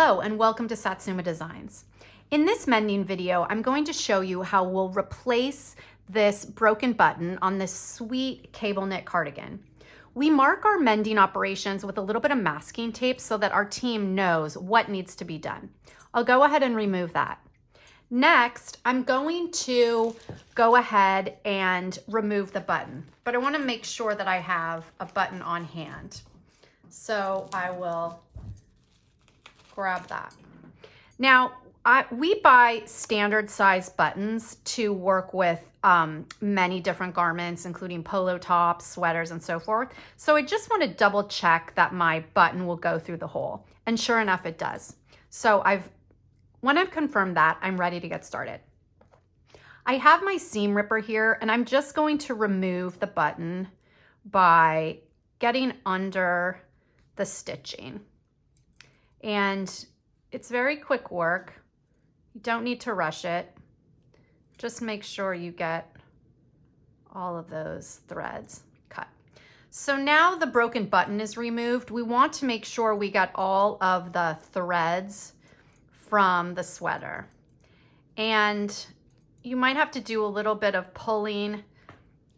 Hello and welcome to Satsuma Designs. In this mending video, I'm going to show you how we'll replace this broken button on this sweet cable knit cardigan. We mark our mending operations with a little bit of masking tape so that our team knows what needs to be done. I'll go ahead and remove that. Next, I'm going to go ahead and remove the button, but I want to make sure that I have a button on hand. So I will grab that. Now, we buy standard size buttons to work with many different garments, including polo tops, sweaters, and so forth. So I just want to double check that my button will go through the hole. And sure enough, it does. So when I've confirmed that, I'm ready to get started. I have my seam ripper here, and I'm just going to remove the button by getting under the stitching. And it's very quick work. You don't need to rush it. Just make sure you get all of those threads cut. So now the broken button is removed. We want to make sure we got all of the threads from the sweater. And you might have to do a little bit of pulling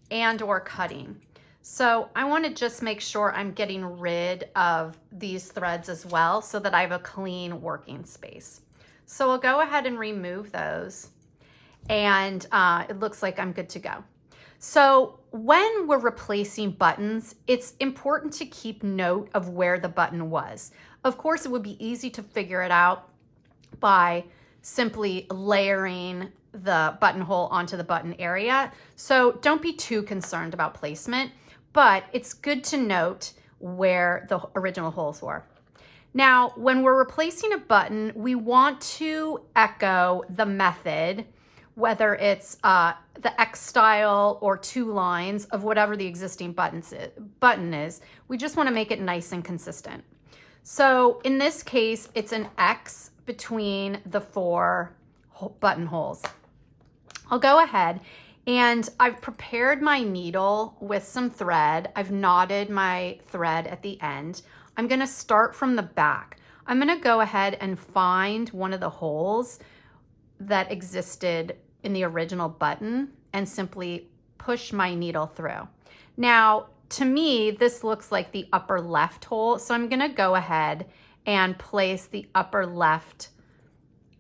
and or cutting. So I want to just make sure I'm getting rid of these threads as well so that I have a clean working space. So I'll go ahead and remove those, and it looks like I'm good to go. So when we're replacing buttons, it's important to keep note of where the button was. Of course, it would be easy to figure it out by simply layering the buttonhole onto the button area. So don't be too concerned about placement, but it's good to note where the original holes were. Now, when we're replacing a button, we want to echo the method, whether it's the X style or 2 lines of whatever the existing button is. We just want to make it nice and consistent. So in this case, it's an X between the 4 buttonholes. I'll go ahead and I've prepared my needle with some thread. I've knotted my thread at the end. I'm going to start from the back. I'm going to go ahead and find one of the holes that existed in the original button and simply push my needle through. Now, to me, this looks like the upper left hole, so I'm going to go ahead and place the upper left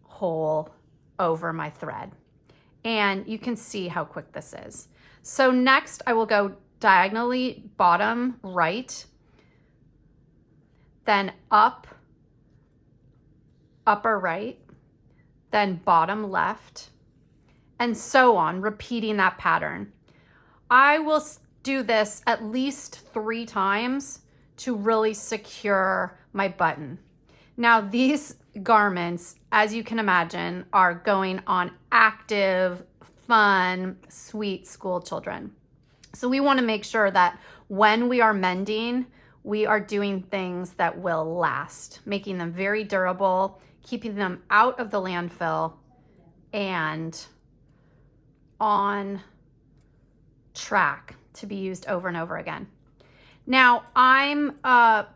hole over my thread. And you can see how quick this is. So next I will go diagonally bottom right, then up, upper right, then bottom left, and so on, repeating that pattern. I will do this at least 3 times to really secure my button. Now these garments, as you can imagine, are going on active, fun, sweet school children. So we want to make sure that when we are mending, we are doing things that will last, making them very durable, keeping them out of the landfill, and on track to be used over and over again. Now I'm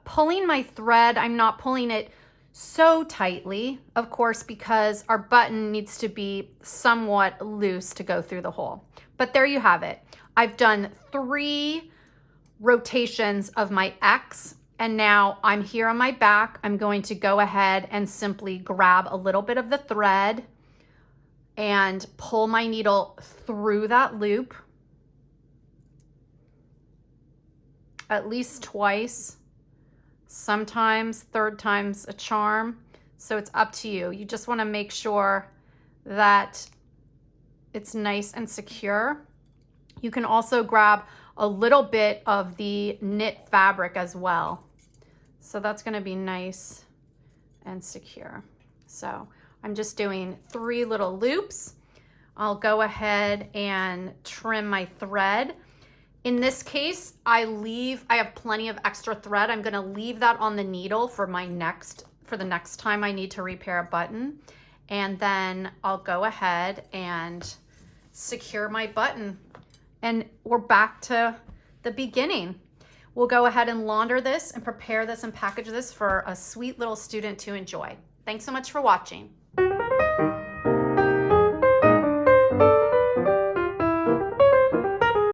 pulling my thread. I'm not pulling it so tightly, of course, because our button needs to be somewhat loose to go through the hole. But there you have it. I've done 3 rotations of my X, and now I'm here on my back. I'm going to go ahead and simply grab a little bit of the thread and pull my needle through that loop at least twice. Sometimes 3rd time's a charm, so it's up to you. You just want to make sure that it's nice and secure. You can also grab a little bit of the knit fabric as well. So that's going to be nice and secure. So I'm just doing 3 little loops. I'll go ahead and trim my thread. In this case, I have plenty of extra thread. I'm gonna leave that on the needle for the next time I need to repair a button. And then I'll go ahead and secure my button. And we're back to the beginning. We'll go ahead and launder this and prepare this and package this for a sweet little student to enjoy. Thanks so much for watching.